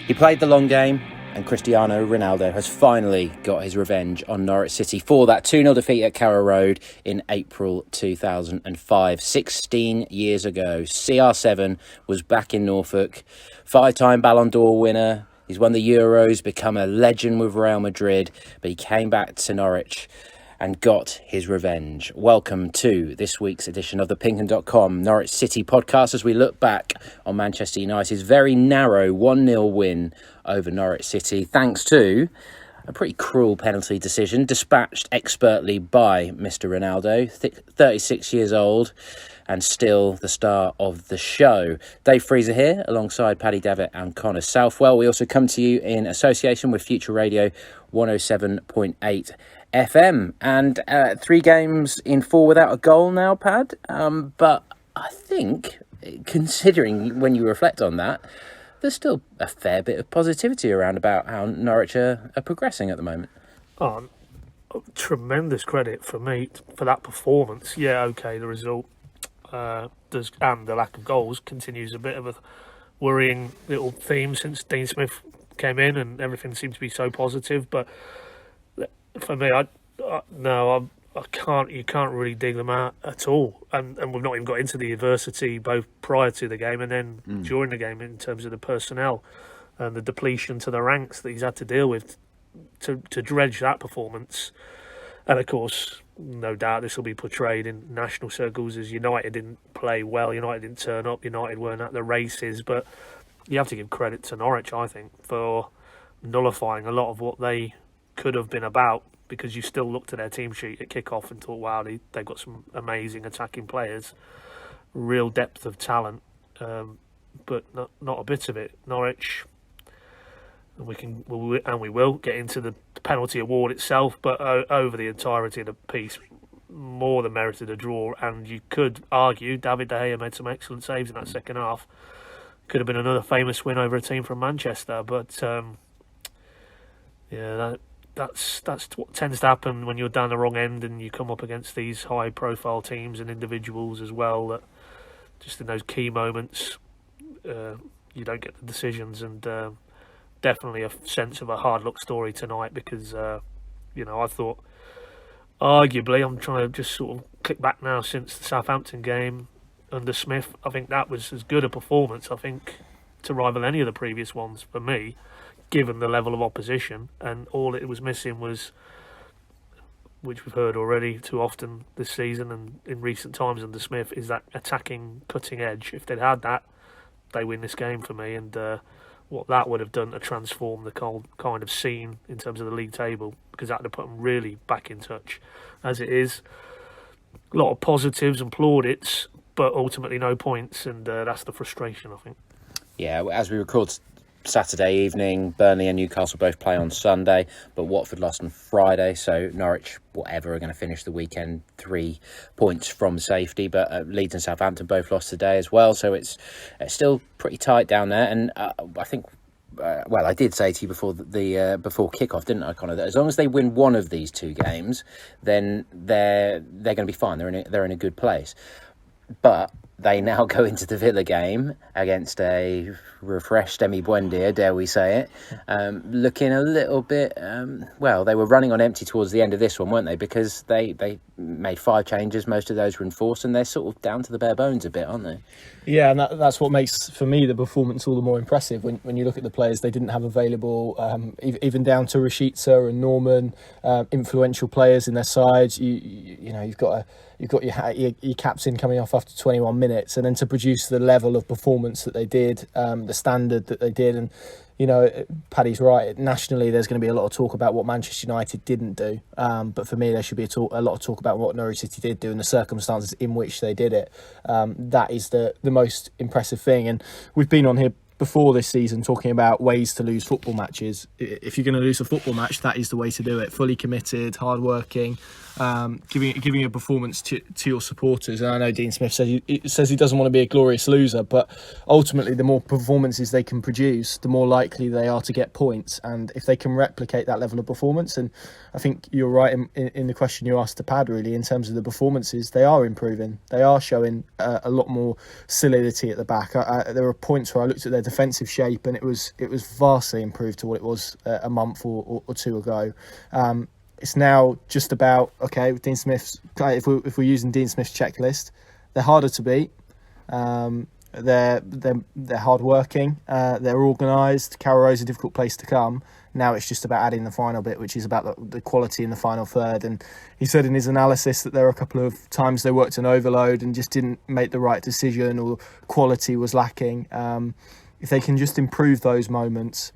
He played the long game, and Cristiano Ronaldo has finally got his revenge on Norwich City for that 2-0 defeat at Carrow Road in April 2005. 16 years ago, CR7 was back in Norfolk, 5-time Ballon d'Or winner. He's won the Euros, become a legend with Real Madrid, but he came back to Norwich and got his revenge. Welcome to this week's edition of the PinkUn Norwich City Podcast as we look back on Manchester United's very narrow 1-0 win over Norwich City, thanks to a pretty cruel penalty decision dispatched expertly by Mr. Ronaldo, 36 years old and still the star of the show. Dave Freezer here alongside Paddy, Davitt and Connor Southwell. We also come to you in association with Future Radio 107.8 FM, and 3 games in 4 without a goal now, Pad. But I think, considering when you reflect on that, there's still a fair bit of positivity around about how Norwich are progressing at the moment. Oh, tremendous credit for me for that performance. Yeah, okay, the result and the lack of goals continues a bit of a worrying little theme since Dean Smith came in and everything seemed to be so positive. But for me, I can't. You can't really dig them out at all, and we've not even got into the adversity both prior to the game and then during the game in terms of the personnel and the depletion to the ranks that he's had to deal with to dredge that performance. And of course, no doubt this will be portrayed in national circles as United didn't play well, United didn't turn up, United weren't at the races. But you have to give credit to Norwich, I think, for nullifying a lot of what they could have been about, because you still looked at their team sheet at kick-off and thought, wow, they've got some amazing attacking players, real depth of talent, but not a bit of it. Norwich, and we will get into the penalty award itself, but over the entirety of the piece, more than merited a draw. And you could argue David De Gea made some excellent saves in that second half. Could have been another famous win over a team from Manchester, but That's what tends to happen when you're down the wrong end and you come up against these high-profile teams and individuals as well. That just in those key moments, you don't get the decisions, and definitely a sense of a hard-luck story tonight. Because I thought, arguably, I'm trying to just sort of click back now since the Southampton game under Smith. I think that was as good a performance, I think, to rival any of the previous ones for me, given the level of opposition. And all it was missing was, which we've heard already too often this season and in recent times under Smith, is that attacking cutting edge. If they'd had that, they win this game for me. And what that would have done to transform the kind of scene in terms of the league table, because that would have put them really back in touch. As it is, a lot of positives and plaudits, but ultimately no points, and that's the frustration, I think. Yeah, as we record Saturday evening, Burnley and Newcastle both play on Sunday, but Watford lost on Friday, so Norwich, whatever, are going to finish the weekend 3 points from safety. But Leeds and Southampton both lost today as well, so it's still pretty tight down there. And I think, I did say to you before before kickoff, didn't I, Connor, that as long as they win one of these 2 games, then they're going to be fine. They're in a good place. But they now go into the Villa game against a refreshed Emi Buendia, dare we say it, looking a little bit, they were running on empty towards the end of this one, weren't they? Because they made 5 changes, most of those were enforced, and they're sort of down to the bare bones a bit, aren't they? Yeah, and that's what makes, for me, the performance all the more impressive. When you look at the players they didn't have available, even down to Rashica and Norman, influential players in their sides. You've got your captain coming off after 21 minutes, and then to produce the level of performance that they did, the standard that they did. And Paddy's right, nationally there's going to be a lot of talk about what Manchester United didn't do, but for me there should be a lot of talk about what Norwich City did do and the circumstances in which they did it. That is the most impressive thing. And we've been on here before this season talking about ways to lose football matches. If you're going to lose a football match, that is the way to do it. Fully committed, hard-working, giving a performance to your supporters. And I know Dean Smith says he doesn't want to be a glorious loser, but ultimately the more performances they can produce, the more likely they are to get points. And if they can replicate that level of performance, and I think you're right in the question you asked to Pad, really, in terms of the performances, they are improving. They are showing a lot more solidity at the back. There were points where I looked at their defensive shape and it was vastly improved to what it was a month or two ago. It's now just about, okay, with Dean Smith's, if we're using Dean Smith's checklist, they're harder to beat. They're hard working. They're organised. Carrow Road's a difficult place to come. Now it's just about adding the final bit, which is about the quality in the final third. And he said in his analysis that there were a couple of times they worked an overload and just didn't make the right decision, or quality was lacking. If they can just improve those moments,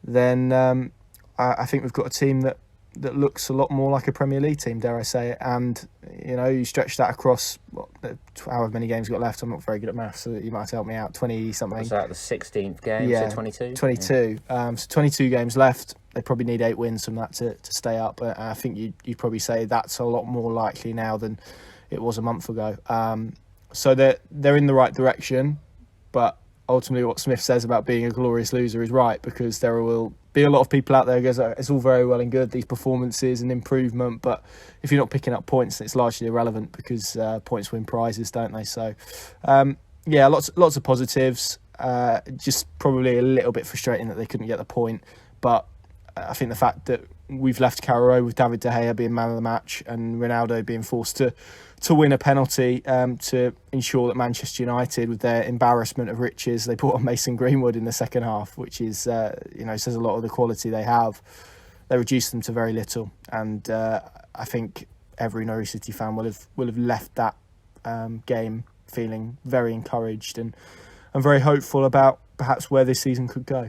then I think we've got a team that looks a lot more like a Premier League team, dare I say it. And, you stretch that across however many games you've got left. I'm not very good at maths, so you might have to help me out. 20-something. Was that the 16th game? Yeah, so 22? 22. So 22 games left. They probably need 8 wins from that to stay up. But I think you'd probably say that's a lot more likely now than it was a month ago. So they're in the right direction. But ultimately what Smith says about being a glorious loser is right, because there will be a lot of people out there who goes, it's all very well and good, these performances and improvement, but if you're not picking up points, it's largely irrelevant, because points win prizes, don't they? So lots of positives. Just probably a little bit frustrating that they couldn't get the point, but I think the fact that we've left Carrow Road with David De Gea being man of the match and Ronaldo being forced to win a penalty to ensure that Manchester United, with their embarrassment of riches, they brought on Mason Greenwood in the second half, which is says a lot of the quality they have. They reduced them to very little, and I think every Norwich City fan will have left that game feeling very encouraged and very hopeful about perhaps where this season could go.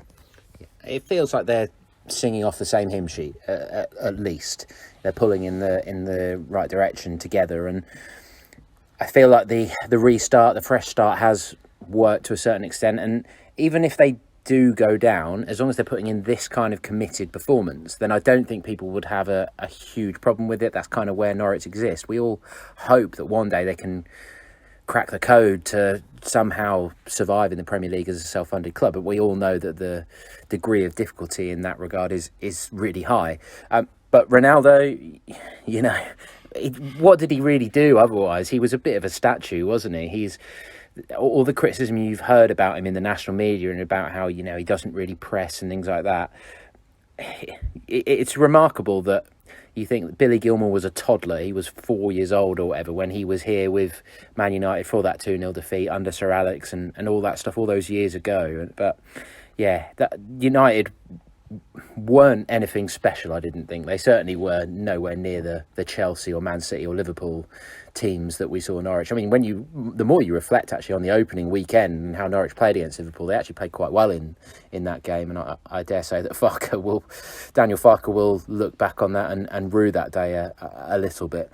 It feels like they're singing off the same hymn sheet, at least. They're pulling in the right direction together, and I feel like the restart, the fresh start, has worked to a certain extent. And even if they do go down, as long as they're putting in this kind of committed performance, then I don't think people would have a huge problem with it. That's kind of where Norwich exists. We all hope that one day they can crack the code to somehow survive in the Premier League as a self-funded club, but we all know that the degree of difficulty in that regard is really high. But Ronaldo, what did he really do otherwise? He was a bit of a statue, wasn't he? He's all the criticism you've heard about him in the national media and about how he doesn't really press and things like that. It's remarkable that you think that Billy Gilmour was a toddler. He was 4 years old or whatever when he was here with Man United for that 2-0 defeat under Sir Alex and all that stuff all those years ago. But yeah, that United weren't anything special, I didn't think. They certainly were nowhere near the Chelsea or Man City or Liverpool teams that we saw in Norwich. I mean, the more you reflect actually on the opening weekend and how Norwich played against Liverpool, they actually played quite well in that game, and I dare say that Daniel Farke will look back on that and rue that day a little bit.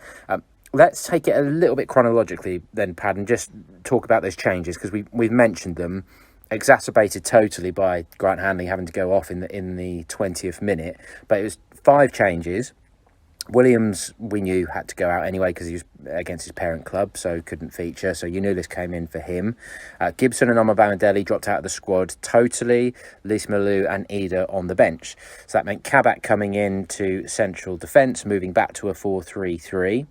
Let's take it a little bit chronologically then, Pad, and just talk about those changes, because we've mentioned them, exacerbated totally by Grant Hanley having to go off in the 20th minute. But it was 5 changes. Williams, we knew, had to go out anyway because he was against his parent club, so couldn't feature. So Giannoulis came in for him. Gibson and Omar Bamandelli dropped out of the squad totally. Lys Malou and Ida on the bench. So that meant Kabak coming in to central defence, moving back to a 4-3-3.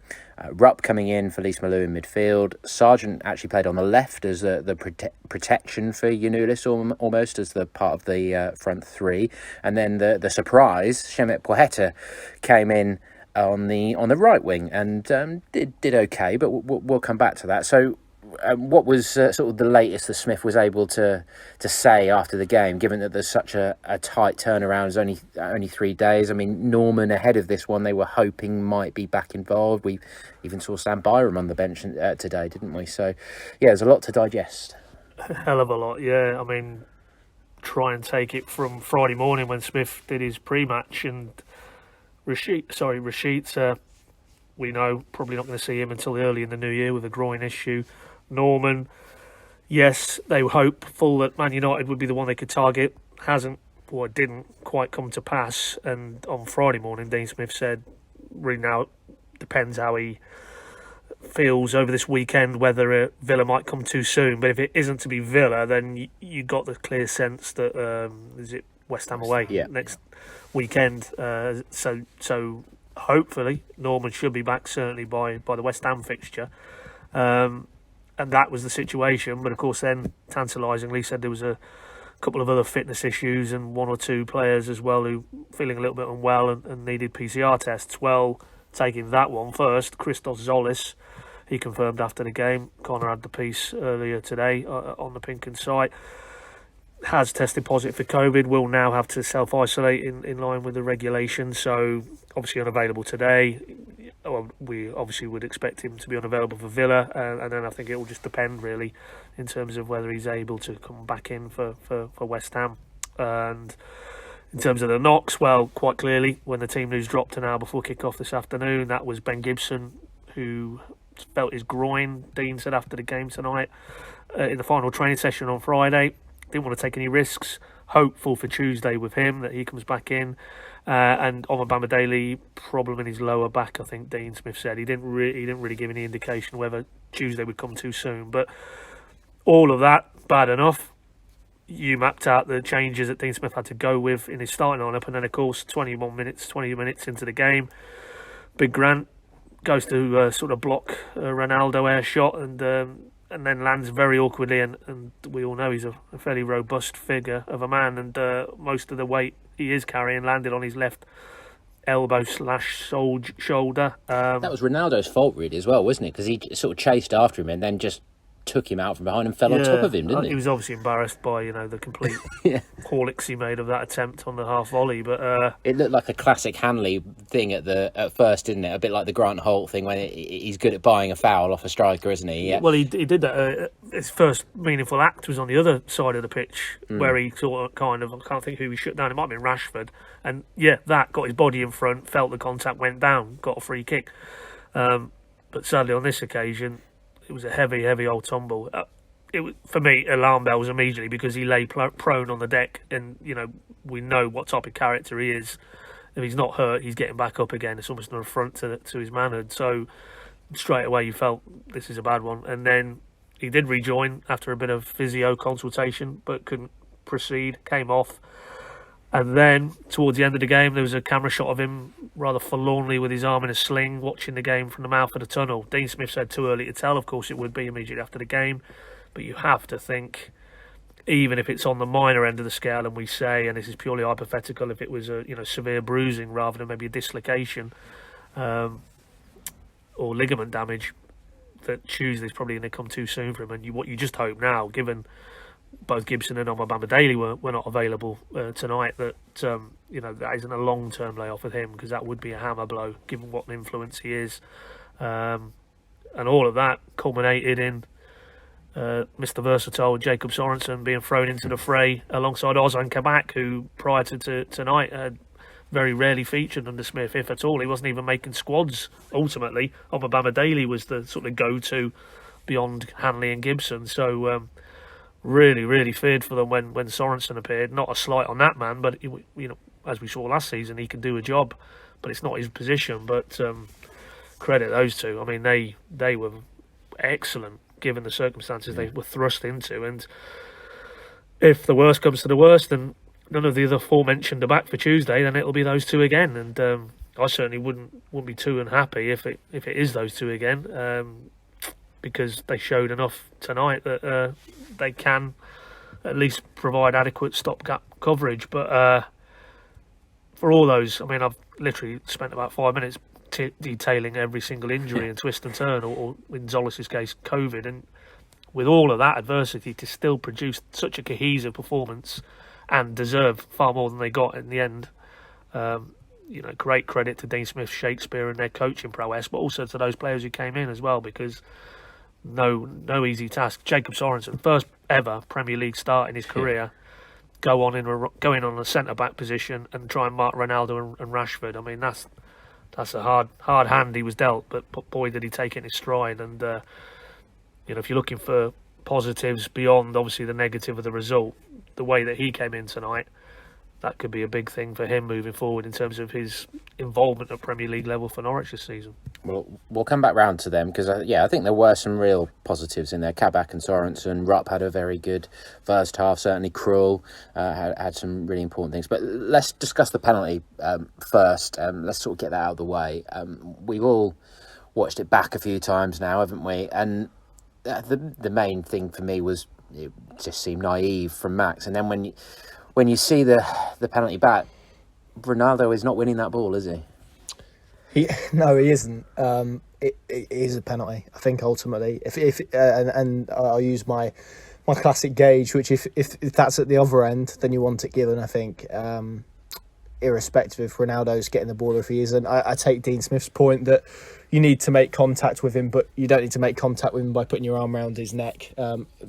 Rupp coming in for Lys Malou in midfield. Sargent actually played on the left as the protection for Giannoulis, almost as the part of the front three. And then the surprise, Shemet Poeta, came in on the right wing and did okay, but we'll come back to that. So what was sort of the latest that Smith was able to say after the game, given that there's such a tight turnaround? It's only 3 days. I mean, Norman, ahead of this one, they were hoping might be back involved. We even saw Sam Byram on the bench today, didn't we? So yeah, there's a lot to digest. A hell of a lot, yeah. I mean, try and take it from Friday morning when Smith did his pre-match, and Rashid, we know probably not going to see him until early in the new year with a groin issue. Norman, yes, they were hopeful that Man United would be the one they could target. Didn't quite come to pass. And on Friday morning, Dean Smith said, now depends how he feels over this weekend, whether Villa might come too soon. But if it isn't to be Villa, then you got the clear sense that is it West Ham away next weekend. So hopefully Norman should be back certainly by the West Ham fixture. And that was the situation. But of course then, tantalisingly, said there was a couple of other fitness issues and one or two players as well who feeling a little bit unwell and needed PCR tests. Well, taking that one first, Christos Zolis, he confirmed after the game, Connor had the piece earlier today on the PinkUn site, has tested positive for COVID, will now have to self-isolate in line with the regulations, so obviously unavailable today. We obviously would expect him to be unavailable for Villa, and then I think it will just depend really in terms of whether he's able to come back in for West Ham. And in terms of the knocks, well, quite clearly, when the team news dropped an hour before kick-off this afternoon, that was Ben Gibson, who felt his groin, Dean said after the game tonight, in the final training session on Friday. Didn't want to take any risks. Hopeful for Tuesday with him that he comes back in. And Omar Daly, problem in his lower back, I think Dean Smith said. He didn't really give any indication whether Tuesday would come too soon. But all of that, bad enough. You mapped out the changes that Dean Smith had to go with in his starting lineup, and then of course 20 minutes into the game, Big Grant goes to sort of block a Ronaldo air shot and then lands very awkwardly, and we all know he's a fairly robust figure of a man, and most of the weight he is carrying landed on his left elbow / shoulder. That was Ronaldo's fault really as well, wasn't it? Because he sort of chased after him and then just took him out from behind and fell on top of him, didn't he? He was obviously embarrassed by the complete haulix he made of that attempt on the half volley, but it looked like a classic Hanley thing at first, didn't it? A bit like the Grant Holt thing when he's good at buying a foul off a striker, isn't he? Yeah. Well, he did that. His first meaningful act was on the other side of the pitch, where he sort of I can't think who he shut down. It might have been Rashford, and that got his body in front, felt the contact, went down, got a free kick. But sadly on this occasion, it was a heavy old tumble. For me, alarm bells immediately, because he lay prone on the deck, and we know what type of character he is. If he's not hurt, he's getting back up again. It's almost an affront to his manhood. So straight away you felt this is a bad one. And then he did rejoin after a bit of physio consultation, but couldn't proceed, came off. And then towards the end of the game, there was a camera shot of him rather forlornly with his arm in a sling, watching the game from the mouth of the tunnel. Dean Smith said too early to tell. Of course it would be immediately after the game, but you have to think, even if it's on the minor end of the scale, and we say, and this is purely hypothetical, if it was a severe bruising rather than maybe a dislocation or ligament damage, that Tuesday's probably going to come too soon for him. And what you just hope now, given both Gibson and Omar Daly were not available tonight, that that isn't a long-term layoff with him, because that would be a hammer blow given what an influence he is. And all of that culminated in Mr. Versatile Jacob Sorensen being thrown into the fray alongside Ozan Kabak, who prior to tonight had very rarely featured under Smith, if at all. He wasn't even making squads ultimately. Omar Daly was the sort of go-to beyond Hanley and Gibson. So really feared for them when Sorensen appeared. Not a slight on that man, but as we saw last season, he can do a job, but it's not his position. But credit those two. I mean, they were excellent given the circumstances they were thrust into. And if the worst comes to the worst, and none of the other aforementioned are back for Tuesday, then it'll be those two again. And I certainly wouldn't be too unhappy if it is those two again. Because they showed enough tonight that they can at least provide adequate stopgap coverage. But for all those, I mean, I've literally spent about 5 minutes detailing every single injury and twist and turn, or in Zolis' case, COVID. And with all of that adversity, to still produce such a cohesive performance and deserve far more than they got in the end, great credit to Dean Smith, Shakespeare and their coaching prowess, but also to those players who came in as well, because no easy task. Jacob Sorensen, first ever Premier League start in his career, going on a centre-back position and try and mark Ronaldo and Rashford. I mean, that's a hard hand he was dealt, but boy did he take it in his stride. And if you're looking for positives beyond obviously the negative of the result, the way that he came in tonight, that could be a big thing for him moving forward in terms of his involvement at Premier League level for Norwich this season. Well, we'll come back round to them because, I think there were some real positives in there. Kabak and Sorensen. Rupp had a very good first half. Certainly Krul had some really important things. But let's discuss the penalty first. Let's sort of get that out of the way. We've all watched it back a few times now, haven't we? And the main thing for me was it just seemed naive from Max. And then when you see the penalty back, Ronaldo is not winning that ball, is he? No, he isn't. It is a penalty, I think, ultimately. And I'll use my classic gauge, which if that's at the other end, then you want it given, I think, irrespective if Ronaldo's getting the ball or if he isn't. I take Dean Smith's point that you need to make contact with him, but you don't need to make contact with him by putting your arm around his neck,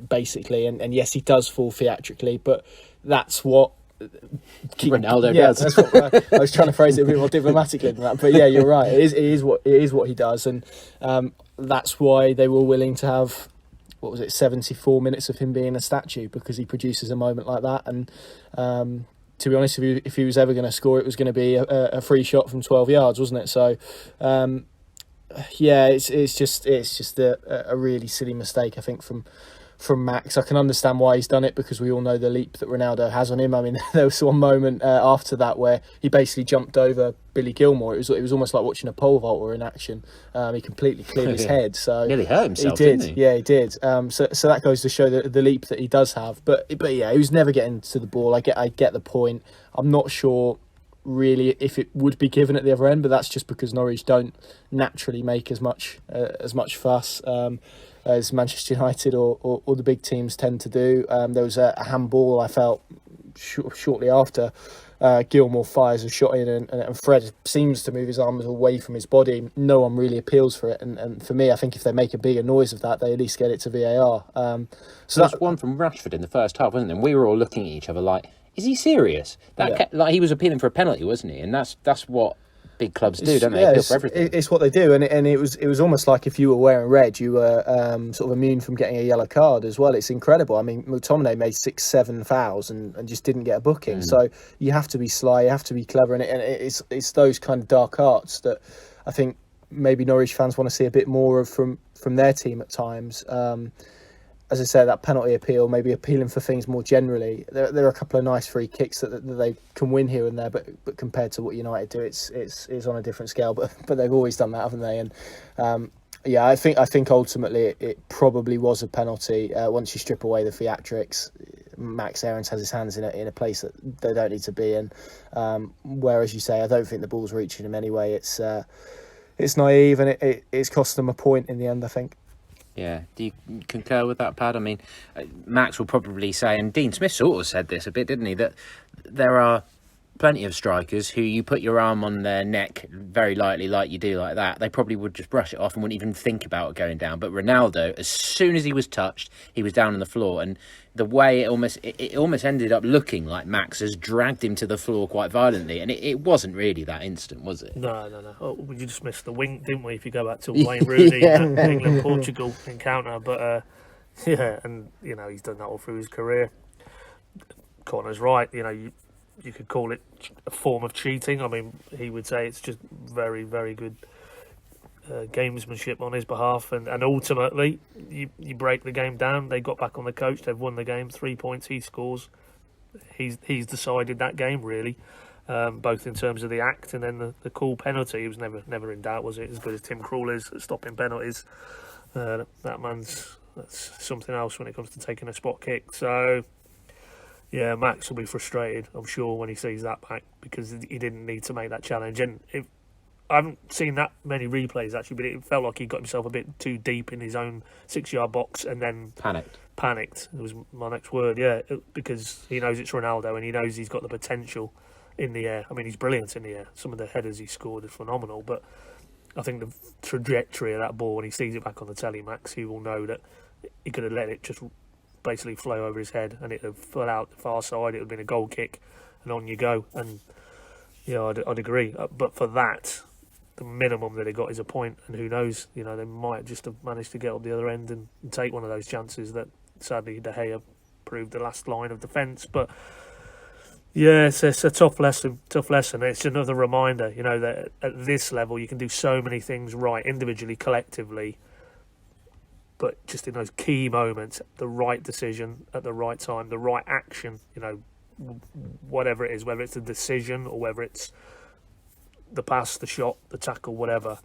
basically. And yes, he does fall theatrically, but that's what Ronaldo does. That's what, I was trying to phrase it a bit more diplomatically than that, but yeah, you're right. It is what he does, and that's why they were willing to have 74 minutes of him being a statue, because he produces a moment like that. And to be honest, if he was ever going to score, it was going to be a free shot from 12 yards, wasn't it? So it's just a really silly mistake, I think, from Max. I can understand why he's done it, because we all know the leap that Ronaldo has on him. I mean, there was one moment after that where he basically jumped over Billy Gilmore. It was almost like watching a pole vaulter in action. He completely cleared his head. So nearly hurt himself, didn't he? Yeah, he did. So that goes to show the leap that he does have. But yeah, he was never getting to the ball. I get the point. I'm not sure really if it would be given at the other end, but that's just because Norwich don't naturally make as much fuss as Manchester United or the big teams tend to do. There was a handball, I felt, shortly after Gilmore fires a shot in, and Fred seems to move his arms away from his body. No one really appeals for it, and for me, I think if they make a bigger noise of that, they at least get it to VAR. So that's one from Rashford in the first half, wasn't it? And we were all looking at each other like, is he serious? Like he was appealing for a penalty, wasn't he? And that's what big clubs do, don't they? They appeal for everything. It's what they do, and it was almost like if you were wearing red, you were sort of immune from getting a yellow card as well. It's incredible. I mean, McTominay made 6-7 fouls and just didn't get a booking. So you have to be sly, you have to be clever, and it's those kind of dark arts that I think maybe Norwich fans want to see a bit more of from their team at times. As I said, that penalty appeal, maybe appealing for things more generally. There are a couple of nice free kicks that they can win here and there, but compared to what United do, it's on a different scale. But they've always done that, haven't they? And I think ultimately it probably was a penalty. Once you strip away the theatrics, Max Aarons has his hands in a place that they don't need to be in. Whereas you say, I don't think the ball's reaching him anyway. It's naive, and it's cost them a point in the end, I think. Yeah, do you concur with that, Pad? I mean, Max will probably say, and Dean Smith sort of said this a bit, didn't he, that there are plenty of strikers who you put your arm on their neck very lightly, like you do like that, they probably would just brush it off and wouldn't even think about it going down. But Ronaldo, as soon as he was touched, he was down on the floor, and the way it almost ended up looking like Max has dragged him to the floor quite violently, and it wasn't really that instant, was it? No. Oh, we just missed the wink, didn't we? If you go back to Wayne Rooney and England-Portugal encounter, but and he's done that all through his career. Connor's right. You could call it a form of cheating. I mean, he would say it's just very, very good gamesmanship on his behalf, and ultimately you break the game down. They got back on the coach, they've won the game, 3 points he scores. He's decided that game, really, both in terms of the act and then the cool penalty. He was never in doubt, was it? As good as Tim Krul is at stopping penalties, that's something else when it comes to taking a spot kick. So yeah, Max will be frustrated, I'm sure, when he sees that back, because he didn't need to make that challenge. And I haven't seen that many replays, actually, but it felt like he got himself a bit too deep in his own 6-yard box and then panicked. It was my next word, because he knows it's Ronaldo and he knows he's got the potential in the air. I mean, he's brilliant in the air. Some of the headers he scored are phenomenal, but I think the trajectory of that ball, when he sees it back on the telly, Max, he will know that he could have let it just basically flow over his head and it would have fell out the far side. It would have been a goal kick and on you go. And I'd agree, but for that, the minimum that he got is a point, and who knows, they might just have managed to get up the other end and take one of those chances that sadly De Gea proved the last line of defence. But Yeah, it's a tough lesson. It's another reminder, that at this level you can do so many things right, individually, collectively, but just in those key moments, the right decision at the right time, the right action, whatever it is, whether it's the decision or whether it's the pass, the shot, the tackle, whatever,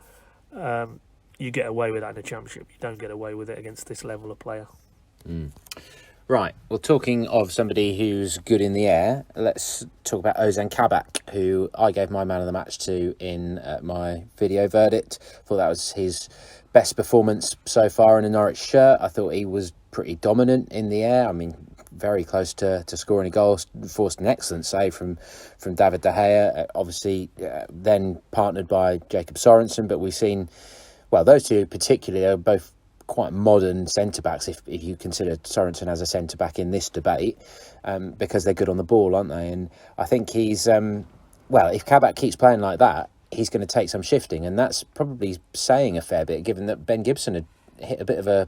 you get away with that in the Championship. You don't get away with it against this level of player. Right, well, talking of somebody who's good in the air, let's talk about Ozan Kabak, who I gave my man of the match to in my video verdict. Thought that was his best performance so far in a Norwich shirt. I thought he was pretty dominant in the air. I mean, very close to scoring a goal, forced an excellent save from David De Gea, obviously then partnered by Jacob Sorensen, but we've seen, well, those two particularly are both quite modern centre-backs, if you consider Sorensen as a centre-back in this debate, because they're good on the ball, aren't they? And I think he's, if Kabak keeps playing like that, he's going to take some shifting, and that's probably saying a fair bit, given that Ben Gibson had hit a bit of a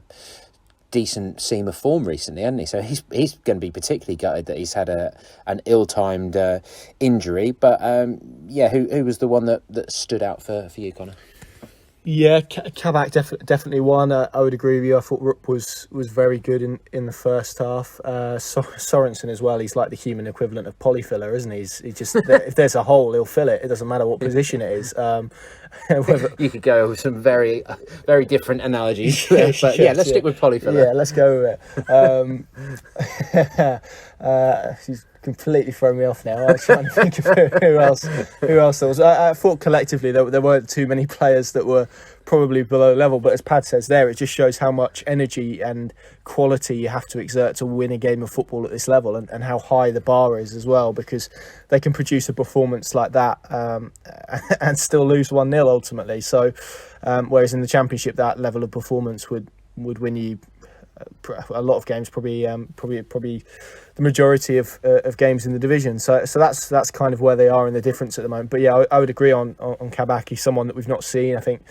decent seam of form recently, hasn't he? So he's going to be particularly gutted that he's had an ill-timed injury. But who was the one that stood out for you, Connor? Yeah, Kabak definitely won. I would agree with you. I thought Rupp was very good in the first half. Sorensen as well. He's like the human equivalent of polyfiller, isn't he? He just if there's a hole, he'll fill it. It doesn't matter what position it is. You could go with some very very different analogies, but let's stick with polyfiller. Yeah, let's go with it. She's completely thrown me off now. I was trying to think of who else there was. I thought collectively there weren't too many players that were probably below level, but as Pad says there, it just shows how much energy and quality you have to exert to win a game of football at this level, and how high the bar is as well, because they can produce a performance like that and still lose 1-0 ultimately. So whereas in the Championship, that level of performance would win you a lot of games, probably the majority of games in the division. So that's kind of where they are in the difference at the moment. But yeah, I would agree on Kabak. He's someone that we've not seen. I think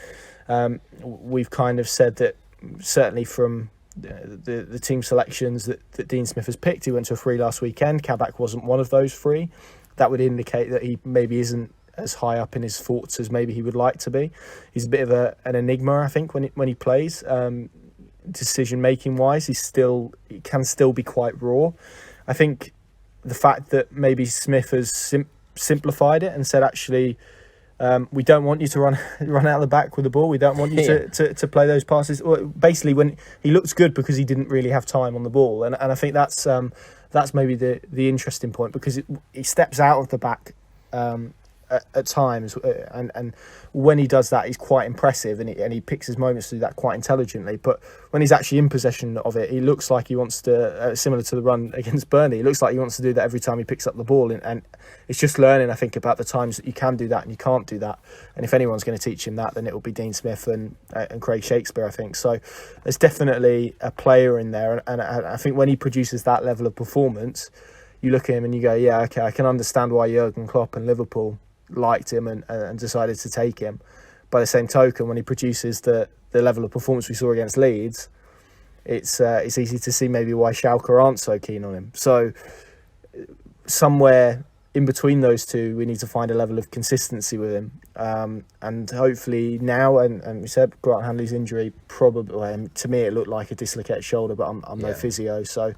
we've kind of said that certainly from the team selections that Dean Smith has picked, he went to a free last weekend. Kabak wasn't one of those three. That would indicate that he maybe isn't as high up in his thoughts as maybe he would like to be. He's a bit of an enigma, I think, when he plays. Decision making wise, he can still be quite raw. I think the fact that maybe Smith has simplified it and said, actually, we don't want you to run out of the back with the ball. We don't want you to play those passes. Basically, when he looks good because he didn't really have time on the ball, and I think that's maybe the interesting point, because he steps out of the back at times, and when he does that, he's quite impressive, and he picks his moments to do that quite intelligently. But when he's actually in possession of it, he looks like he wants to, similar to the run against Burnley, he looks like he wants to do that every time he picks up the ball, and it's just learning, I think, about the times that you can do that and you can't do that. And if anyone's going to teach him that, then it will be Dean Smith and Craig Shakespeare, I think. So there's definitely a player in there, and I think when he produces that level of performance, you look at him and you go, yeah, okay, I can understand why Jurgen Klopp and Liverpool liked him and decided to take him. By the same token, when he produces the level of performance we saw against Leeds, it's easy to see maybe why Schalke aren't so keen on him. So somewhere in between those two, we need to find a level of consistency with him, and hopefully now, and we said Grant Hanley's injury, probably, to me it looked like a dislocated shoulder, but I'm no physio, so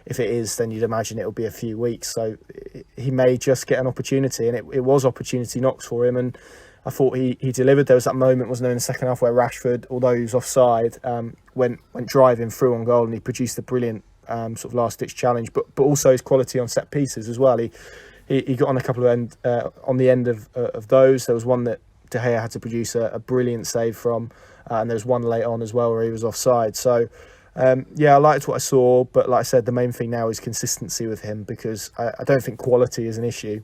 if it is, then you'd imagine it'll be a few weeks. So he may just get an opportunity, and it was opportunity knocks for him. And I thought he delivered. There was that moment, wasn't there, in the second half where Rashford, although he was offside, went driving through on goal, and he produced a brilliant sort of last-ditch challenge. But also his quality on set pieces as well. He got on a couple of on the end of those. There was one that De Gea had to produce a brilliant save from, and there was one late on as well where he was offside. So. I liked what I saw, but like I said, the main thing now is consistency with him, because I don't think quality is an issue.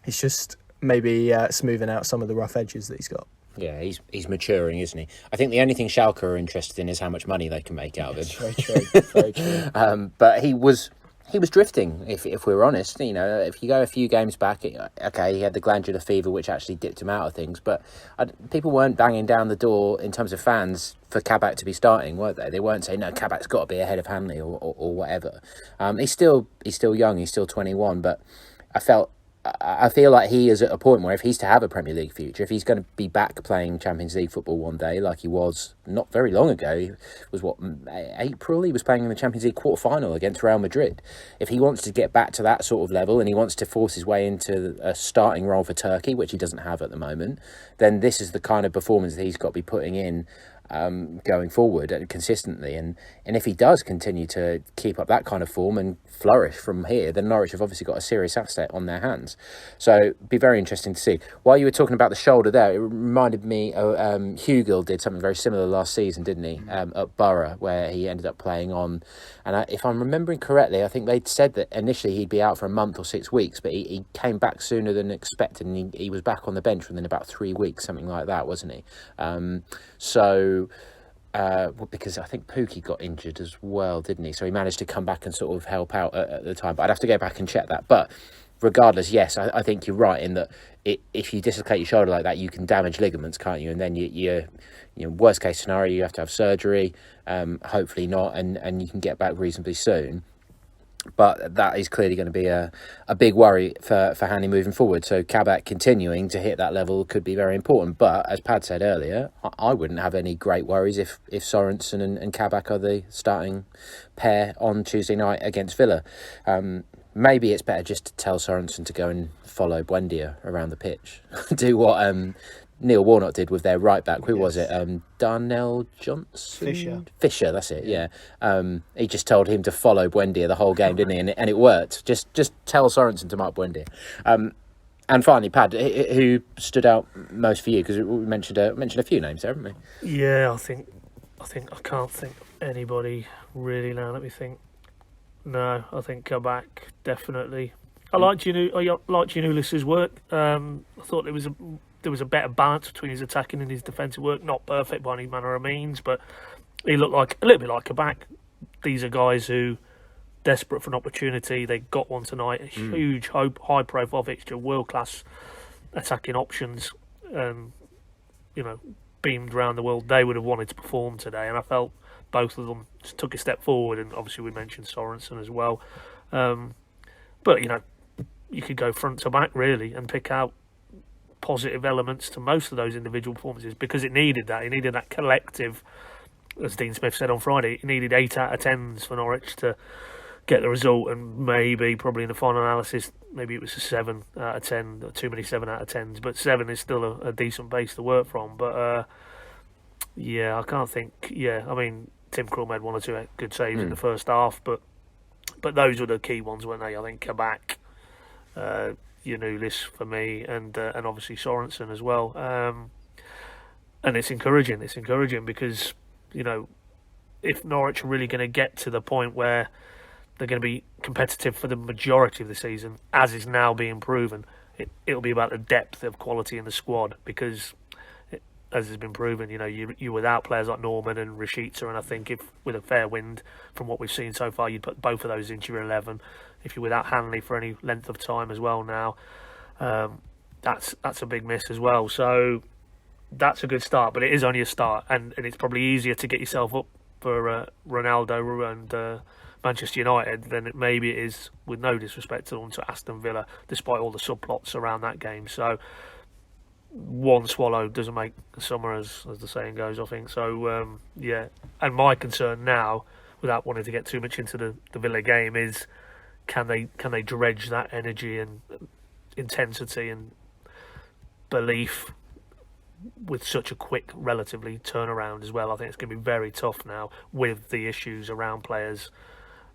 It's just maybe smoothing out some of the rough edges that he's got. Yeah, he's maturing, isn't he? I think the only thing Schalke are interested in is how much money they can make out of him. Very true, very true. But he was drifting, if we're honest. You know, if you go a few games back, he had the glandular fever, which actually dipped him out of things. But people weren't banging down the door in terms of fans for Kabak to be starting, were they? They weren't saying, no, Kabak's got to be ahead of Hanley or whatever. He's still young. He's still 21, but I feel like he is at a point where if he's to have a Premier League future, if he's going to be back playing Champions League football one day, like he was not very long ago, he was April, he was playing in the Champions League quarter-final against Real Madrid. If he wants to get back to that sort of level and he wants to force his way into a starting role for Turkey, which he doesn't have at the moment, then this is the kind of performance that he's got to be putting in going forward consistently, and if he does continue to keep up that kind of form and flourish from here, then Norwich have obviously got a serious asset on their hands. So it'd be very interesting to see. While you were talking about the shoulder there, it reminded me Hugill did something very similar last season, didn't he, at Borough, where he ended up playing on, and if I'm remembering correctly, I think they'd said that initially he'd be out for a month or 6 weeks, but he came back sooner than expected, and he was back on the bench within about 3 weeks, something like that, wasn't he? Because I think Pookie got injured as well, didn't he? So he managed to come back and sort of help out at the time. But I'd have to go back and check that. But regardless, yes, I think you're right in that if you dislocate your shoulder like that, you can damage ligaments, can't you? And then you worst case scenario, you have to have surgery. Hopefully not, and you can get back reasonably soon. But that is clearly going to be a big worry for Hanley moving forward. So Kabak continuing to hit that level could be very important. But as Pad said earlier, I wouldn't have any great worries if Sorensen and Kabak are the starting pair on Tuesday night against Villa. Maybe it's better just to tell Sorensen to go and follow Buendia around the pitch. Do what Neil Warnock did with their right back. Who was it? Darnell Johnson? Fisher, that's it, yeah. He just told him to follow Buendia the whole game, didn't he? And it worked. Just tell Sorensen to mark Buendia. And finally, Pad, who stood out most for you? Because we mentioned a few names there, haven't we? Yeah, I think I can't think of anybody really now. Let me think. No, I think Kabak, definitely. I liked Giannoulis's work. I thought there was a better balance between his attacking and his defensive work. Not perfect by any manner of means, but he looked like a little bit like Kabak. These are guys who desperate for an opportunity. They got one tonight. A huge, high-profile fixture, world-class attacking options. Beamed around the world. They would have wanted to perform today, and I felt both of them took a step forward. And obviously, we mentioned Sorensen as well. But you could go front to back really and pick out positive elements to most of those individual performances because it needed that. It needed that collective, as Dean Smith said on Friday. It needed 8 out of 10s for Norwich to get the result, and probably in the final analysis, maybe it was a 7 out of 10, or too many 7 out of 10s, but 7 is still a decent base to work from. But I can't think. I mean, Tim Krul made 1 or 2 good saves in the first half, but those were the key ones, weren't they? I think Kabak, Giannoulis for me, and obviously Sorensen as well. And it's encouraging. It's encouraging because if Norwich are really going to get to the point where they're going to be competitive for the majority of the season, as is now being proven, it'll be about the depth of quality in the squad because, as has been proven, you're without players like Norman and Rashica, and I think if with a fair wind, from what we've seen so far, you'd put both of those into your 11. If you're without Hanley for any length of time as well now, that's a big miss as well. So that's a good start, but it is only a start, and it's probably easier to get yourself up for Ronaldo and Manchester United than maybe it is, with no disrespect to them, to Aston Villa, despite all the subplots around that game. So one swallow doesn't make a summer, as the saying goes, I think. So and my concern now, without wanting to get too much into the Villa game, is can they dredge that energy and intensity and belief with such a quick relatively turnaround as well. I think it's going to be very tough now with the issues around players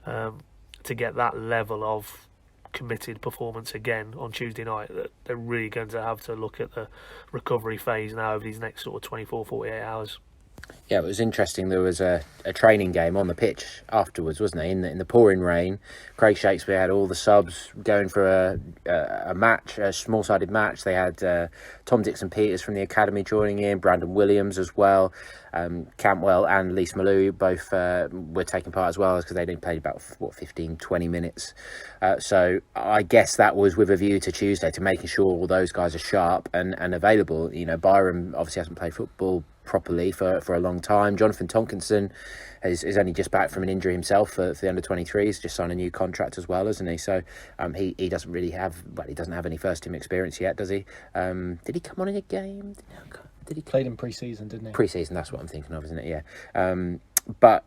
to get that level of committed performance again on Tuesday night. That they're really going to have to look at the recovery phase now over these next sort of 24, 48 hours. Yeah, it was interesting. There was a training game on the pitch afterwards, wasn't there? In the pouring rain, Craig Shakespeare had all the subs going for a match, a small-sided match. They had Tom Dixon-Peters from the academy joining in, Brandon Williams as well, Cantwell and Lise Malou both were taking part as well because they played about 15, 20 minutes. So I guess that was with a view to Tuesday, to making sure all those guys are sharp and available. Byram obviously hasn't played football properly for a long time. Jonathan Tonkinson is only just back from an injury himself for the under-23s, just signed a new contract as well, hasn't he? So he doesn't really have, he doesn't have any first-team experience yet, does he? Did he come on in a game? Did he played in pre-season, didn't he? Pre-season, that's what I'm thinking of, isn't it? Yeah. But,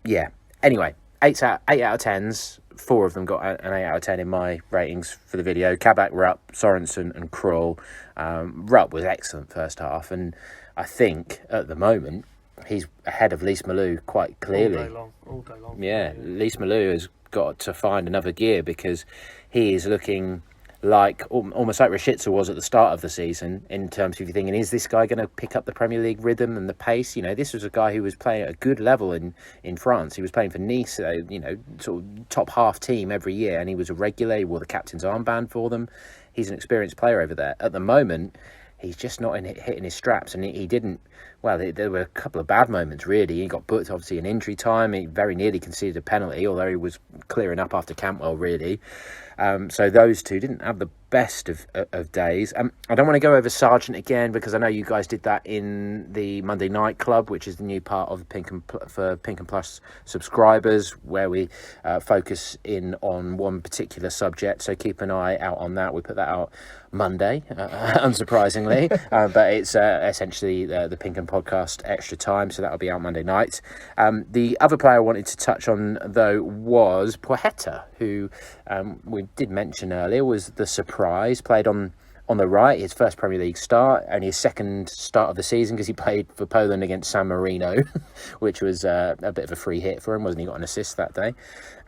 yeah. Anyway, 8 out of 10s. 4 of them got an 8 out of 10 in my ratings for the video. Kabak, Rupp, Sorensen and Krul. Rupp was excellent first half, and I think at the moment he's ahead of Lys Malou quite clearly. All day long. Yeah, Lys Malou has got to find another gear, because he is looking like almost like Rashica was at the start of the season, in terms of you thinking, is this guy going to pick up the Premier League rhythm and the pace? You know, this was a guy who was playing at a good level in France. He was playing for Nice, sort of top half team every year, and he was a regular. He wore the captain's armband for them. He's an experienced player over there. At the moment, he's just not hitting his straps, and he didn't. Well, there were a couple of bad moments, really. He got booked, obviously, in injury time. He very nearly conceded a penalty, although he was clearing up after Cantwell, really. So those two didn't have the best of days. I don't want to go over Sargent again, because I know you guys did that in the Monday Night Club, which is the new part of for PinkUn Plus subscribers, where we focus in on one particular subject. So keep an eye out on that. We put that out Monday, unsurprisingly, but it's essentially the PinkUn Podcast Extra Time, so that'll be out Monday night. The other player I wanted to touch on, though, was Poeta, who we did mention earlier, was the surprise. Played on the right, his first Premier League start, only his second start of the season, because he played for Poland against San Marino, which was a bit of a free hit for him, wasn't he? Got an assist that day.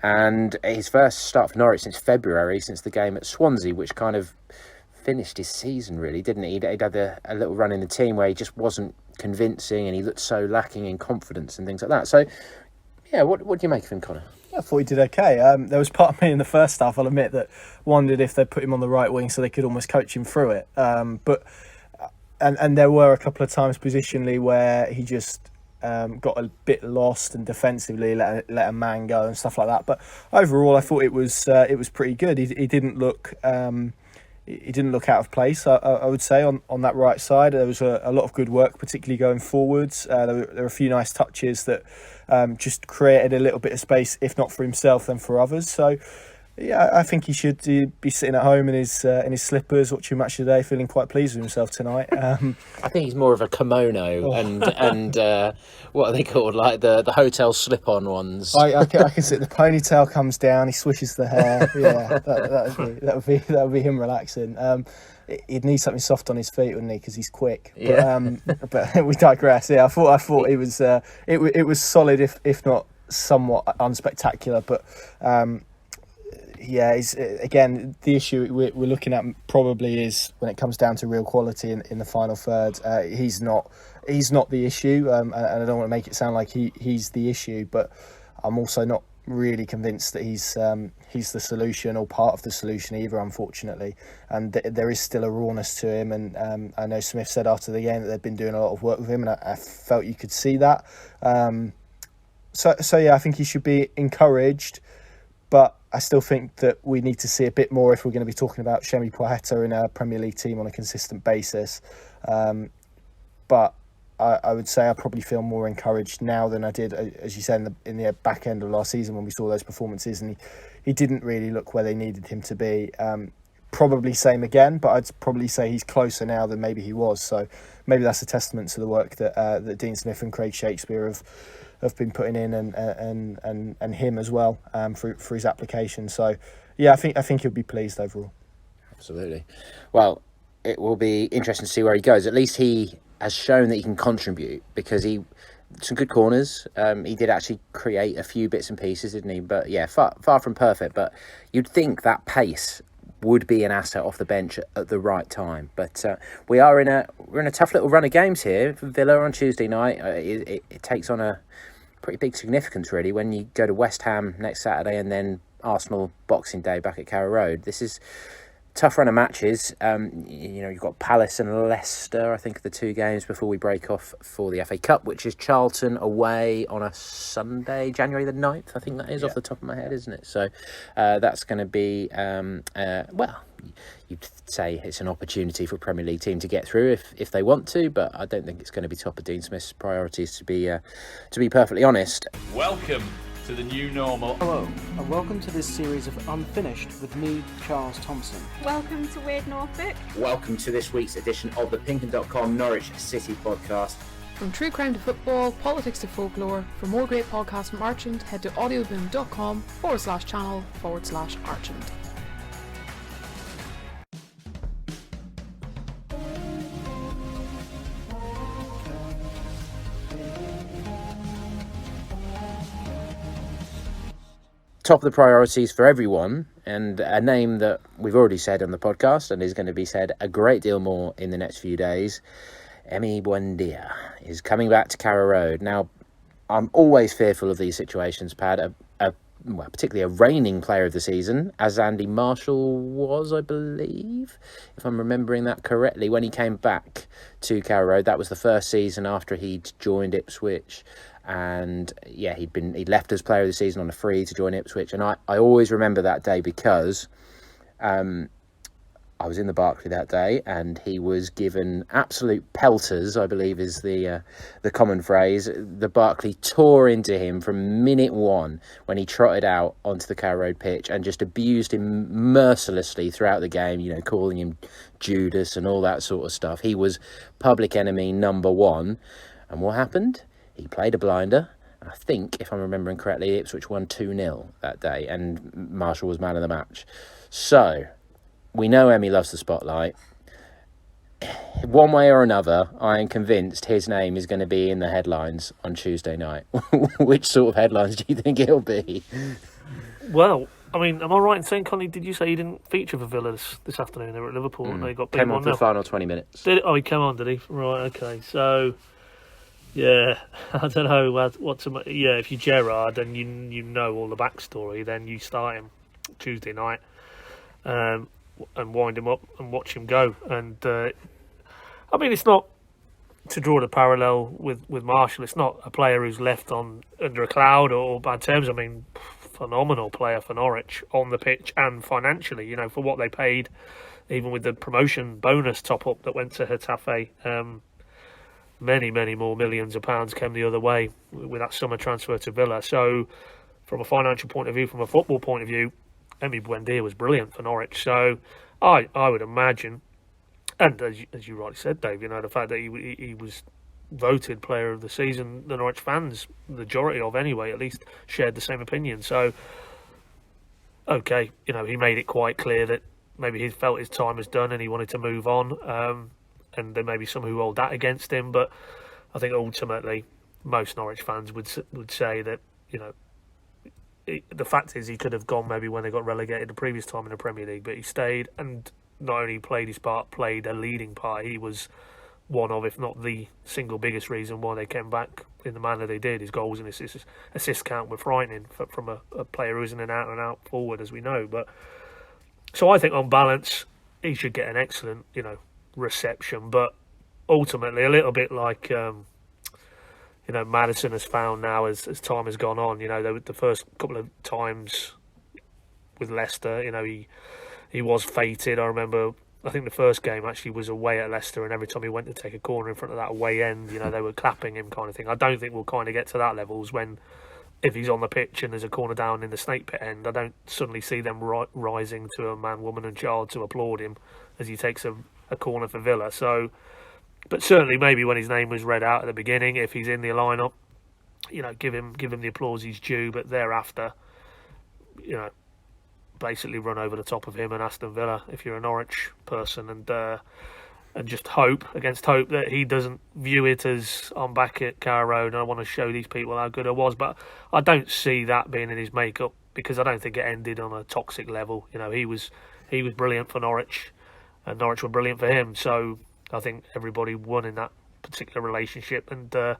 And his first start for Norwich since February, since the game at Swansea, which kind of finished his season, really, didn't he? He'd had a little run in the team where he just wasn't convincing, and he looked so lacking in confidence and things like that. So, yeah, what do you make of him, Connor? I thought he did okay. There was part of me in the first half, I'll admit, that wondered if they'd put him on the right wing so they could almost coach him through it. But there were a couple of times positionally where he just got a bit lost, and defensively let a man go and stuff like that. But overall, I thought it was pretty good. He didn't look. He didn't look out of place, I would say, on that right side. There was a lot of good work, particularly going forwards. There were a few nice touches that just created a little bit of space, if not for himself, then for others. So, yeah, I think he should be sitting at home in his slippers, watching Match of the Day, feeling quite pleased with himself tonight. I think he's more of a kimono and what are they called, like the hotel slip-on ones. I can see the ponytail comes down, he swishes the hair. Yeah, that would be him relaxing. He'd need something soft on his feet, wouldn't he? Because he's quick. Yeah. But we digress. Yeah, I thought it was it was solid, if not somewhat unspectacular. But yeah, again, the issue we're looking at probably is when it comes down to real quality in the final third. He's not the issue, and I don't want to make it sound like he's the issue, but I'm also not really convinced that he's the solution or part of the solution either, unfortunately. And there is still a rawness to him, and I know Smith said after the game that they've been doing a lot of work with him, and I felt you could see that. So yeah, I think he should be encouraged, but I still think that we need to see a bit more if we're going to be talking about Emi Buendia in a Premier League team on a consistent basis. But I would say I probably feel more encouraged now than I did, as you said, in the back end of last season when we saw those performances, and he didn't really look where they needed him to be. Probably same again, but I'd probably say he's closer now than maybe he was. So maybe that's a testament to the work that Dean Smith and Craig Shakespeare have been putting in, and him as well, for his application. So yeah, I think he'll be pleased overall. Absolutely. Well, it will be interesting to see where he goes. At least he has shown that he can contribute, because some good corners. He did actually create a few bits and pieces, didn't he? But yeah, far from perfect. But you'd think that pace would be an asset off the bench at the right time. But we're in a tough little run of games here. Villa on Tuesday night. It takes on a pretty big significance, really, when you go to West Ham next Saturday and then Arsenal Boxing Day back at Carrow Road. This is tough run of matches. You've got Palace and Leicester, I think, are the two games before we break off for the FA Cup, which is Charlton away on a Sunday, January the 9th, I think that is, off the top of my head, isn't it? So that's going to be, you'd say it's an opportunity for a Premier League team to get through if they want to, but I don't think it's going to be top of Dean Smith's priorities, to be perfectly honest. Welcome to the new normal. Hello, and welcome to this series of Unfinished with me, Charles Thompson. Welcome to Weird Norfolk. Welcome to this week's edition of the PinkUn Norwich City Podcast. From true crime to football, politics to folklore, for more great podcasts from Archant, head to audioboom.com/channel/Archant. Top of the priorities for everyone, and a name that we've already said on the podcast and is going to be said a great deal more in the next few days. Emi Buendia is coming back to Carrow Road. Now, I'm always fearful of these situations, Pad. Particularly a reigning player of the season, as Andy Marshall was, I believe, if I'm remembering that correctly, when he came back to Carrow Road. That was the first season after he'd joined Ipswich. And yeah, he'd left as player of the season on a free to join Ipswich. And I always remember that day because I was in the Barclay that day, and he was given absolute pelters, I believe is the common phrase. The Barclay tore into him from minute one when he trotted out onto the Carrow Road pitch and just abused him mercilessly throughout the game, calling him Judas and all that sort of stuff. He was public enemy number one. And what happened? He played a blinder. I think, if I'm remembering correctly, Ipswich won 2-0 that day, and Marshall was man of the match. So, we know Emi loves the spotlight. One way or another, I am convinced his name is going to be in the headlines on Tuesday night. Which sort of headlines do you think it'll be? Well, I mean, am I right in saying, Connie, did you say he didn't feature for Villa this afternoon? They were at Liverpool and they got beat 1-0. Came on for the final 20 minutes. He came on, did he? Right, okay. So, yeah, I don't know what to... Yeah, if you're Gerrard and you know all the backstory, then you start him Tuesday night and wind him up and watch him go. And, I mean, it's not, to draw the parallel with Marshall, it's not a player who's left under a cloud or bad terms. I mean, phenomenal player for Norwich on the pitch and financially, for what they paid, even with the promotion bonus top-up that went to Hetafe. Many, many more millions of pounds came the other way with that summer transfer to Villa. So, from a financial point of view, from a football point of view, Emi Buendia was brilliant for Norwich. So, I would imagine, and as you rightly said, Dave, the fact that he was voted player of the season, the Norwich fans, the majority of anyway, at least, shared the same opinion. So, okay, he made it quite clear that maybe he felt his time was done and he wanted to move on. And there may be some who hold that against him, but I think ultimately most Norwich fans would say that the fact is he could have gone maybe when they got relegated the previous time in the Premier League, but he stayed and not only played his part, played a leading part. He was one of, if not the single biggest reason why they came back in the manner they did. His goals and assist count were frightening from a player who isn't an out and out forward, as we know. But so I think on balance he should get an excellent reception, but ultimately a little bit like Maddison has found now as time has gone on. The first couple of times with Leicester, he was fated. I remember, I think the first game actually was away at Leicester, and every time he went to take a corner in front of that away end, they were clapping him, kind of thing. I don't think we'll kind of get to that levels when, if he's on the pitch and there's a corner down in the snake pit end, I don't suddenly see them rising to a man, woman and child to applaud him as he takes a corner for Villa. So, but certainly maybe when his name was read out at the beginning, if he's in the lineup, give him the applause he's due. But thereafter, basically run over the top of him and Aston Villa if you're a Norwich person, and just hope against hope that he doesn't view it as I'm back at Carrow Road and I want to show these people how good I was. But I don't see that being in his makeup, because I don't think it ended on a toxic level. He was brilliant for Norwich, and Norwich were brilliant for him. So I think everybody won in that particular relationship, and the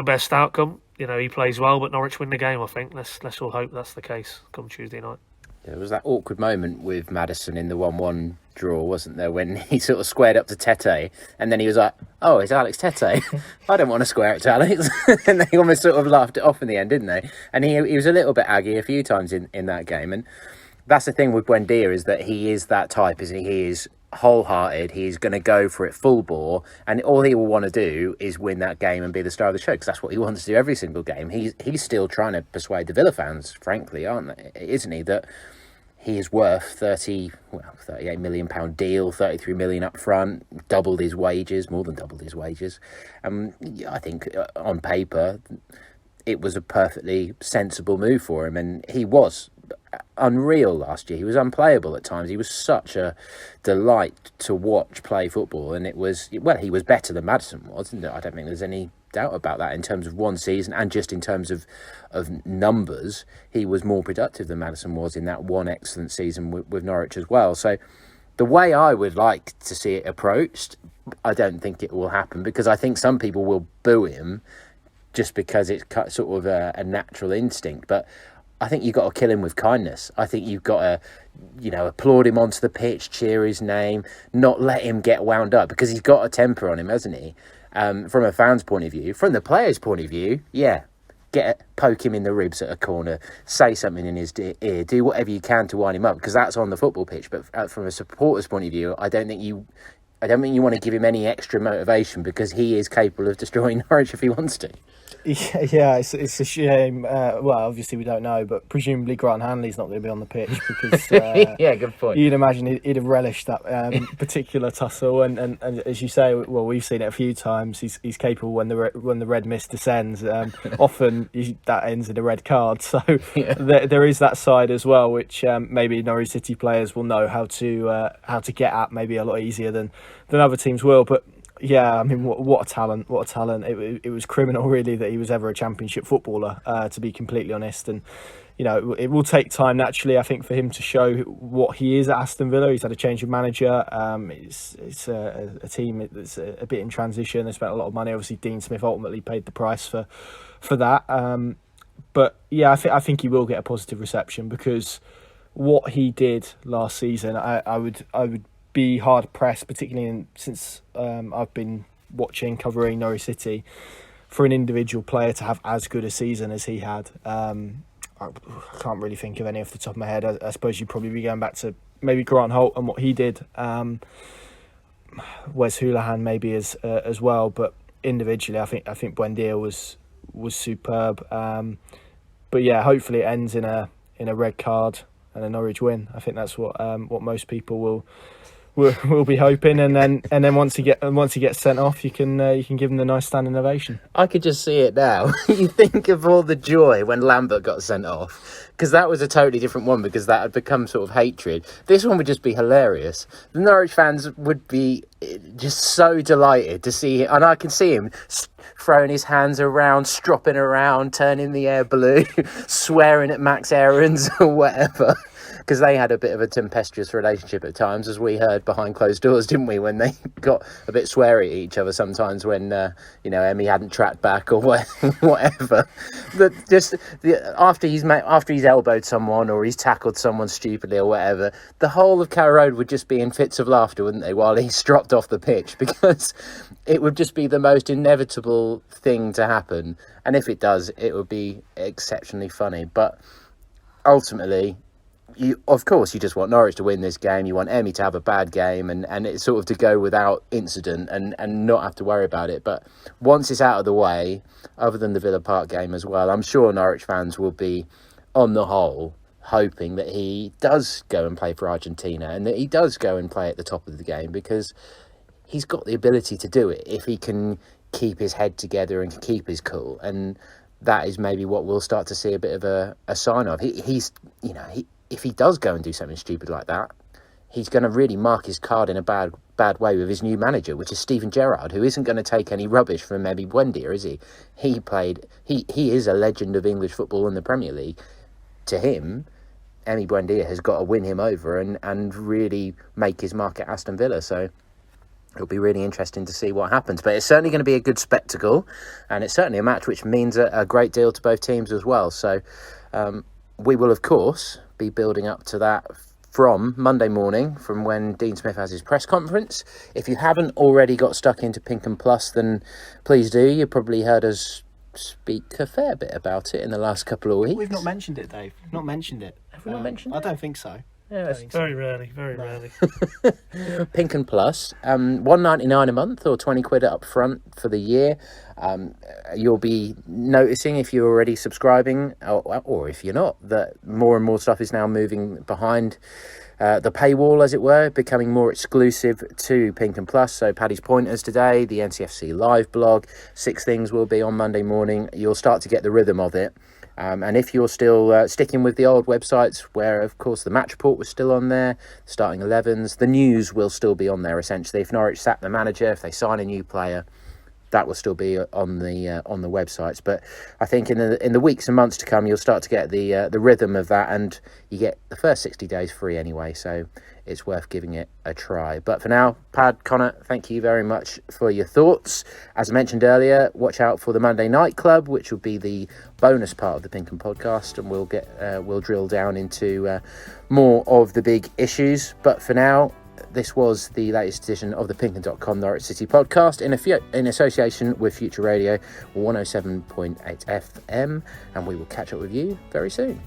best outcome, he plays well, but Norwich win the game. I think let's all hope that's the case come Tuesday night. There was that awkward moment with Maddison in the 1-1 draw, wasn't there, when he sort of squared up to Tete, and then he was like, "Oh, it's Alex Tete. I don't want to square it to Alex." And they almost sort of laughed it off in the end, didn't they? And he was a little bit aggy a few times in that game, and That's the thing with Buendia, is that he is that type, isn't he? He is wholehearted. He's going to go for it full bore, and all he will want to do is win that game and be the star of the show, because that's what he wants to do every single game. He's still trying to persuade the Villa fans, frankly, isn't he, that he is worth 38 million pound deal, 33 million up front, more than doubled his wages. I think on paper it was a perfectly sensible move for him, and he was unreal last year. He was unplayable at times. He was such a delight to watch play football, and he was better than Maddison was. I don't think there's any doubt about that in terms of one season, and just in terms of numbers, he was more productive than Maddison was in that one excellent season with Norwich as well. So the way I would like to see it approached, I don't think it will happen, because I think some people will boo him just because it's sort of a natural instinct. But I think you've got to kill him with kindness. I think you've got to, applaud him onto the pitch, cheer his name, not let him get wound up, because he's got a temper on him, hasn't he? From a fan's point of view. From the player's point of view, poke him in the ribs at a corner, say something in his ear, do whatever you can to wind him up, because that's on the football pitch. But from a supporter's point of view, I don't think you want to give him any extra motivation, because he is capable of destroying Norwich if he wants to. Yeah, it's a shame. Well, obviously we don't know, but presumably Grant Hanley's not going to be on the pitch, because yeah, good point. You'd imagine he'd have relished that particular tussle, and as you say, well, we've seen it a few times. He's capable when the red mist descends. Often that ends in a red card. So there is that side as well, which maybe Norwich City players will know how to get at, maybe a lot easier than other teams will. But yeah, I mean, what a talent! What a talent! It was criminal, really, that he was ever a Championship footballer, to be completely honest. And it will take time, naturally, I think, for him to show what he is at Aston Villa. He's had a change of manager. It's a team that's a bit in transition. They spent a lot of money. Obviously, Dean Smith ultimately paid the price for that. But yeah, I think he will get a positive reception, because what he did last season, I would be hard pressed, particularly since I've been covering Norwich City, for an individual player to have as good a season as he had. I can't really think of any off the top of my head. I suppose you'd probably be going back to maybe Grant Holt and what he did. Wes Houlihan maybe as well, but individually, I think Buendia was superb. But yeah, hopefully it ends in a red card and a Norwich win. I think that's what most people will be hoping, and then once he gets sent off, you can give him the nice standing ovation. I could just see it now. You think of all the joy when Lambert got sent off, because that was a totally different one, because that had become sort of hatred. This one would just be hilarious. The Norwich fans would be just so delighted to see him, and I can see him throwing his hands around, stropping around, turning the air blue, swearing at Max Aarons or whatever. Because they had a bit of a tempestuous relationship at times, as we heard behind closed doors, didn't we? When they got a bit sweary at each other sometimes, when Emi hadn't tracked back or whatever. But just after he's elbowed someone or he's tackled someone stupidly or whatever, the whole of Carrow Road would just be in fits of laughter, wouldn't they? While he stropped off the pitch, because it would just be the most inevitable thing to happen. And if it does, it would be exceptionally funny. But ultimately, of course, you just want Norwich to win this game. You want Emi to have a bad game and it's sort of to go without incident and not have to worry about it. But once it's out of the way, other than the Villa Park game as well, I'm sure Norwich fans will be, on the whole, hoping that he does go and play for Argentina and that he does go and play at the top of the game, because he's got the ability to do it if he can keep his head together and keep his cool. And that is maybe what we'll start to see a bit of a sign of. If he does go and do something stupid like that, he's going to really mark his card in a bad way with his new manager, which is Steven Gerrard, who isn't going to take any rubbish from Emi Buendia, is he? He is a legend of English football in the Premier League. To him, Emi Buendia has got to win him over and really make his mark at Aston Villa. So it'll be really interesting to see what happens. But it's certainly going to be a good spectacle, and it's certainly a match which means a great deal to both teams as well. So we will, of course, be building up to that from Monday morning, from when Dean Smith has his press conference. If you haven't already got stuck into PinkUn Plus, then please do. You've probably heard us speak a fair bit about it in the last couple of weeks. We've not mentioned it, Dave. Not mentioned it. Everyone mentioned I it? don't think so. Yeah, it's Very rarely, very rarely. PinkUn Plus, $1.99 a month or 20 quid up front for the year. You'll be noticing if you're already subscribing, or if you're not, that more and more stuff is now moving behind the paywall, as it were, becoming more exclusive to PinkUn Plus. So Paddy's pointers today, the NCFC live blog, 6 things will be on Monday morning. You'll start to get the rhythm of it. And if you're still sticking with the old websites, where of course the match report was still on there, starting 11s, the news will still be on there essentially. If Norwich sack the manager, if they sign a new player, that will still be on the websites. But I think in the weeks and months to come, you'll start to get the rhythm of that, and you get the first 60 days free anyway. So it's worth giving it a try. But for now, Pad, Connor, thank you very much for your thoughts. As I mentioned earlier, watch out for the Monday Night Club, which will be the bonus part of the PinkUn podcast, and we'll drill down into more of the big issues. But for now, this was the latest edition of the PinkUn.com Norwich City Podcast in association with Future Radio 107.8 FM, and we will catch up with you very soon.